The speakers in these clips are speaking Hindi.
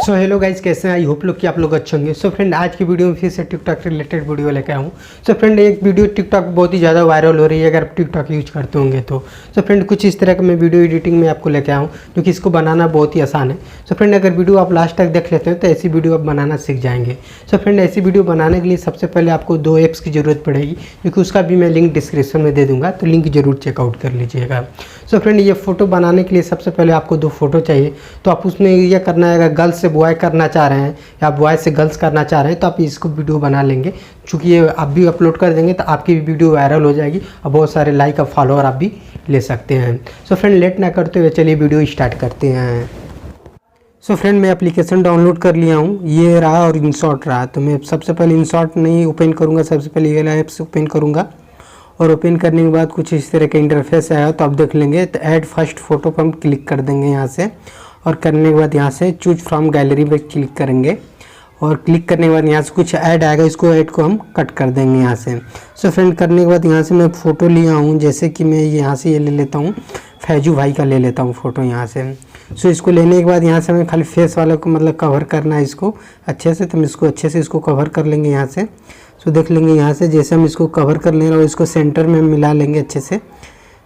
सो हेलो गाइज, कैसे हैं? आई होप लोग कि आप लोग अच्छे होंगे। सो फ्रेंड, आज की वीडियो में फिर से टिकटॉक से रिलेटेड वीडियो लेकर आया हूँ। सो फ्रेंड, एक वीडियो टिकटॉक बहुत ही ज़्यादा वायरल हो रही है अगर आप टिकटॉक यूज करते होंगे तो। सो फ्रेंड, कुछ इस तरह का मैं वीडियो एडिटिंग में आपको लेकर आया हूँ जो कि इसको बनाना बहुत ही आसान है। सो फ्रेंड, अगर वीडियो आप लास्ट तक देख लेते हो तो ऐसी वीडियो आप बनाना सीख जाएंगे। सो फ्रेंड, ऐसी वीडियो बनाने के लिए सबसे पहले आपको 2 ऐप्स की ज़रूरत पड़ेगी, क्योंकि उसका भी मैं लिंक डिस्क्रिप्शन में दे दूँगा, तो लिंक जरूर चेकआउट कर लीजिएगा। सो फ्रेंड, ये फ़ोटो बनाने के लिए सबसे पहले आपको 2 फोटो चाहिए। तो आप उसमें यह करना है, अगर गर्ल्स से बॉय करना चाह रहे हैं या बॉय से गर्ल्स करना चाह रहे हैं तो आप इसको वीडियो बना लेंगे। चूँकि ये आप भी अपलोड कर देंगे तो आपकी भी वीडियो वायरल हो जाएगी और बहुत सारे लाइक और फॉलोअर आप भी ले सकते हैं। सो फ्रेंड, लेट ना करते हुए चलिए वीडियो स्टार्ट करते हैं। सो फ्रेंड, मैं एप्लीकेशन डाउनलोड कर लिया हूँ, ये रहा और InShot रहा। तो मैं सबसे पहले InShot नहीं ओपन करूँगा, सबसे पहले ये वाला ऐप्स ओपन करूँगा। और ओपन करने के बाद कुछ इस तरह का इंटरफेस आया तो आप देख लेंगे। तो ऐड फर्स्ट फोटो पर हम क्लिक कर देंगे यहाँ से, और करने के बाद यहाँ से चूज फ्रॉम गैलरी पे क्लिक करेंगे। और क्लिक करने के बाद यहाँ से कुछ ऐड आएगा, इसको ऐड को हम कट कर देंगे यहाँ से। सो फ्रेंड, करने के बाद यहाँ से मैं फ़ोटो लिया हूँ, जैसे कि मैं यहाँ से ये ले लेता हूँ, फैजू भाई का ले लेता हूँ फ़ोटो यहाँ से। सो इसको लेने के बाद यहाँ से हमें खाली फेस वाले को मतलब कवर करना है इसको अच्छे से। तो हम इसको अच्छे से इसको कवर कर लेंगे यहाँ से। सो देख लेंगे यहाँ से जैसे हम इसको कवर कर लेंगे और इसको सेंटर में मिला लेंगे अच्छे से।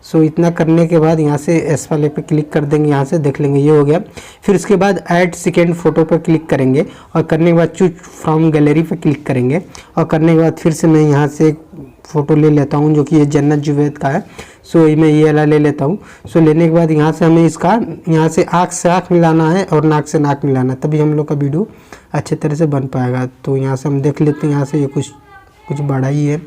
सो इतना करने के बाद यहाँ से एस वाले पे क्लिक कर देंगे, यहाँ से देख लेंगे ये हो गया। फिर उसके बाद ऐड सेकेंड फोटो पर क्लिक करेंगे और करने के बाद चूज फ्रॉम गैलरी पे क्लिक करेंगे। और करने के बाद फिर से मैं यहाँ से एक फ़ोटो ले लेता हूँ जो कि ये जन्नत जुवैद का है। सो मैं ये वाला ले लेता हूँ। सो लेने के बाद यहाँ से हमें इसका यहाँ से आँख से आँख मिलाना है और नाक से नाक मिलाना है, तभी हम लोग का वीडियो अच्छे तरह से बन पाएगा। तो यहाँ से हम देख लेते हैं, यहाँ से ये कुछ बड़ा ही है।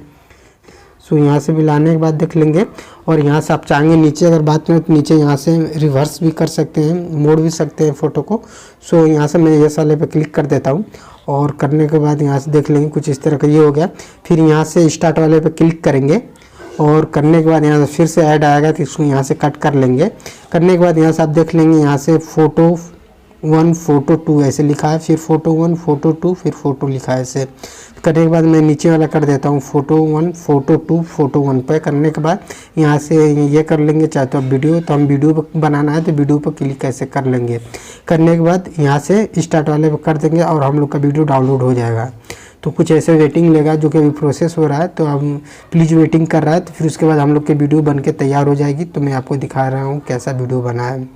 सो यहाँ से मिलाने के बाद देख लेंगे। और यहाँ से आप चाहेंगे नीचे अगर बात करें तो नीचे यहाँ से रिवर्स भी कर सकते हैं, मोड़ भी सकते हैं फ़ोटो को। सो यहाँ से मैं ये वाले पे क्लिक कर देता हूँ। और करने के बाद यहाँ से देख लेंगे कुछ इस तरह का ये हो गया। फिर यहाँ से स्टार्ट वाले पे क्लिक करेंगे और करने के बाद यहाँ से फिर से ऐड आएगा तो इसको यहाँ से कट कर लेंगे। करने के बाद यहाँ से आप देख लेंगे यहाँ से फ़ोटो 1 फ़ोटो 2 ऐसे लिखा है, फिर फ़ोटो 1 फ़ोटो 2 फिर फ़ोटो लिखा है ऐसे। करने के बाद मैं नीचे वाला कर देता हूँ फ़ोटो 1 फ़ोटो 2 फ़ोटो 1 पे। करने के बाद यहाँ से ये कर लेंगे, चाहे तो वीडियो, तो हम वीडियो बनाना है तो वीडियो पर क्लिक ऐसे कर लेंगे। करने के बाद यहाँ से स्टार्ट वाले पर कर देंगे और हम लोग का वीडियो डाउनलोड हो जाएगा। तो कुछ ऐसे वेटिंग लेगा जो कि अभी प्रोसेस हो रहा है, तो हम प्लीज़ वेटिंग कर रहा है। तो फिर उसके बाद हम लोग की वीडियो बन के तैयार हो जाएगी। तो मैं आपको दिखा रहा हूँ कैसा वीडियो बना है।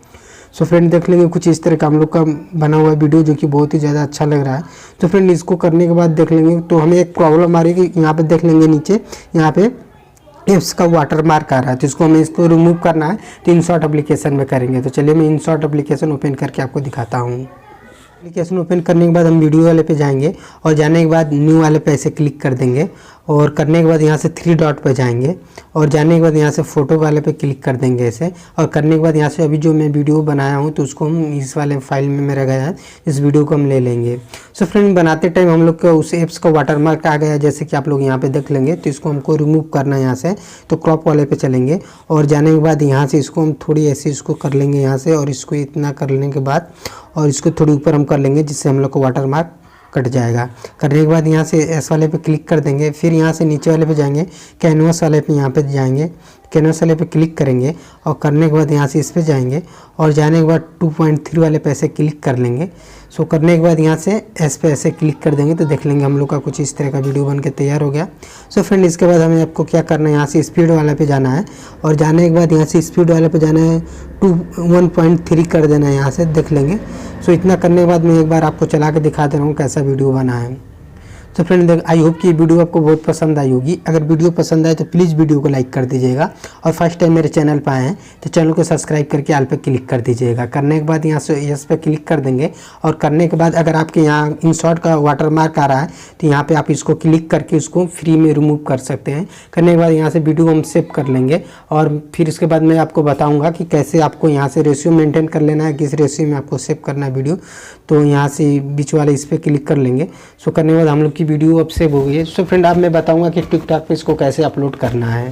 सो फ्रेंड, देख लेंगे कुछ इस तरह का हम लोग का बना हुआ वीडियो जो कि बहुत ही ज़्यादा अच्छा लग रहा है। तो फ्रेंड, इसको करने के बाद देख लेंगे तो हमें एक प्रॉब्लम आ रही है कि यहाँ पे देख लेंगे नीचे यहाँ पे ऐप्स का वाटर मार्क आ रहा है, तो इसको हमें इसको रिमूव करना है। तो InShot एप्लीकेशन में करेंगे। तो चलिए मैं InShot एप्लीकेशन ओपन करके आपको दिखाता हूँ। एप्लीकेशन ओपन करने के बाद हम वीडियो वाले पे जाएंगे और जाने के बाद न्यू वाले पे ऐसे क्लिक कर देंगे। और करने के बाद यहाँ से 3 डॉट पे जाएंगे और जाने के बाद यहाँ से फ़ोटो वाले पे क्लिक कर देंगे ऐसे। और करने के बाद यहाँ से अभी जो मैं वीडियो बनाया हूँ तो उसको हम इस वाले फाइल में मेरा गया है, इस वीडियो को हम ले लेंगे। सो फ्रेंड, बनाते टाइम हम लोग का उस ऐप्स का वाटरमार्क आ गया, जैसे कि आप लोग यहाँ पे देख लेंगे। तो इसको हमको रिमूव करना है यहाँ से। तो क्रॉप वाले पे चलेंगे और जाने के बाद यहाँ से इसको हम थोड़ी ऐसे इसको कर लेंगे यहाँ से, और इसको इतना कर लेने के बाद और इसको थोड़ी ऊपर हम कर लेंगे जिससे हम लोग को वाटरमार्क कट जाएगा। करने के बाद यहाँ से एस वाले पे क्लिक कर देंगे। फिर यहाँ से नीचे वाले पे जाएंगे, कैनवास वाले पे यहाँ पे जाएंगे, कैनवास वाले पे क्लिक करेंगे। और करने के बाद यहाँ से इस पे जाएंगे और जाने के बाद 2.3 वाले पे ऐसे क्लिक कर लेंगे। सो करने के बाद यहाँ से एस पे ऐसे क्लिक कर देंगे तो देख लेंगे हम लोग का कुछ इस तरह का वीडियो बन के तैयार हो गया। सो फ्रेंड, इसके बाद हमें आपको क्या करना है, यहाँ से स्पीड वाले पे जाना है और जाने के बाद यहाँ से स्पीड वाले पे जाना है 1.3 कर देना है यहाँ से, देख लेंगे। सो इतना करने के बाद मैं एक बार आपको चला के दिखा दे रहा हूँ कैसा वीडियो बना है। तो फ्रेंड, आई होप कि वीडियो आपको बहुत पसंद आई होगी। अगर वीडियो पसंद आए तो प्लीज़ वीडियो को लाइक कर दीजिएगा और फर्स्ट टाइम मेरे चैनल पर आए हैं तो चैनल को सब्सक्राइब करके ऑल पे क्लिक कर दीजिएगा। करने के बाद यहाँ से यस पे क्लिक कर देंगे और करने के बाद अगर आपके यहाँ InShot का वाटरमार्क आ रहा है तो यहाँ पे आप इसको क्लिक करके उसको फ्री में रिमूव कर सकते हैं। करने के बाद यहाँ से वीडियो हम सेव कर लेंगे और फिर इसके बाद मैं आपको बताऊँगा कि कैसे आपको यहाँ से रेशियो मेंटेन कर लेना है, किस रेशियो में आपको सेव करना है वीडियो। तो यहाँ से बीच वाले इस पर क्लिक कर लेंगे। सो करने के बाद हम लोग की वीडियो अब सेव हो गई है। सो फ्रेंड, अब मैं बताऊंगा कि टिकटॉक पे इसको कैसे अपलोड करना है।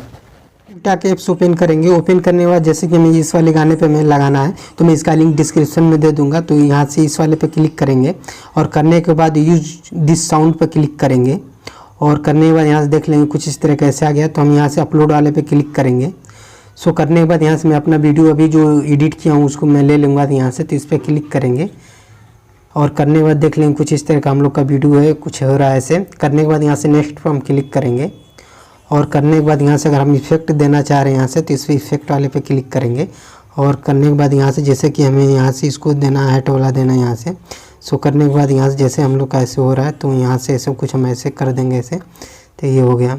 टिकटॉक ऐप्स ओपन करेंगे। ओपन करने के बाद जैसे कि मैं इस वाले गाने पे मैं लगाना है तो मैं इसका लिंक डिस्क्रिप्शन में दे दूंगा। तो यहाँ से इस वाले पे क्लिक करेंगे और करने के बाद यूज दिस साउंड पे क्लिक करेंगे। और करने के बाद यहाँ से देख लेंगे कुछ इस तरह कैसे आ गया। तो हम यहाँ से अपलोड वाले पे क्लिक करेंगे। सो करने के बाद यहाँ से मैं अपना वीडियो अभी जो एडिट किया हूँ उसको मैं ले लूँगा यहाँ से, तो इस पर क्लिक करेंगे और करने के बाद देख लेंगे कुछ इस तरह का हम लोग का वीडियो है, कुछ हो रहा है ऐसे। करने के बाद यहाँ से नेक्स्ट पर हम क्लिक करेंगे और करने के बाद यहाँ से अगर हम इफेक्ट देना चाह रहे हैं यहाँ से तो इस पर इफेक्ट वाले पे क्लिक करेंगे और करने के बाद यहाँ से जैसे कि हमें यहाँ से इसको देना है, वाला देना है यहाँ से। सो करने के बाद यहाँ से जैसे हम लोग का ऐसे हो रहा है तो यहाँ से ऐसे कुछ हम ऐसे कर देंगे ऐसे, तो ये हो गया।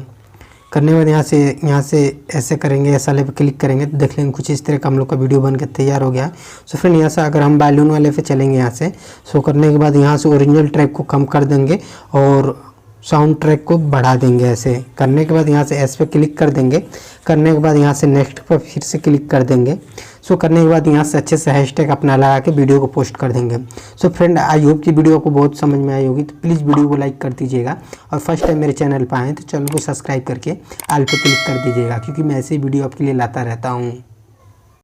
करने के बाद यहाँ से ऐसे करेंगे, ऐसा वाले पे क्लिक करेंगे तो देख लेंगे कुछ इस तरह का हम लोग का वीडियो बन के तैयार हो गया। सो फ्रेंड यहाँ से अगर हम बैलून वाले पे चलेंगे यहाँ से, सो करने के बाद यहाँ से ओरिजिनल ट्रैक को कम कर देंगे और साउंड ट्रैक को बढ़ा देंगे। ऐसे करने के बाद यहाँ से एस पे क्लिक कर देंगे। करने के बाद यहाँ से नेक्स्ट पर फिर से क्लिक कर देंगे। सो करने के बाद यहाँ से अच्छे से हैशटैग अपना लगा के वीडियो को पोस्ट कर देंगे। सो फ्रेंड आई होप कि वीडियो को बहुत समझ में आई होगी, तो प्लीज़ वीडियो को लाइक कर दीजिएगा और फर्स्ट टाइम मेरे चैनल पर आएँ तो चैनल को सब्सक्राइब करके ऑल पे क्लिक कर दीजिएगा, क्योंकि मैं ऐसे वीडियो आपके लिए लाता रहता हूँ।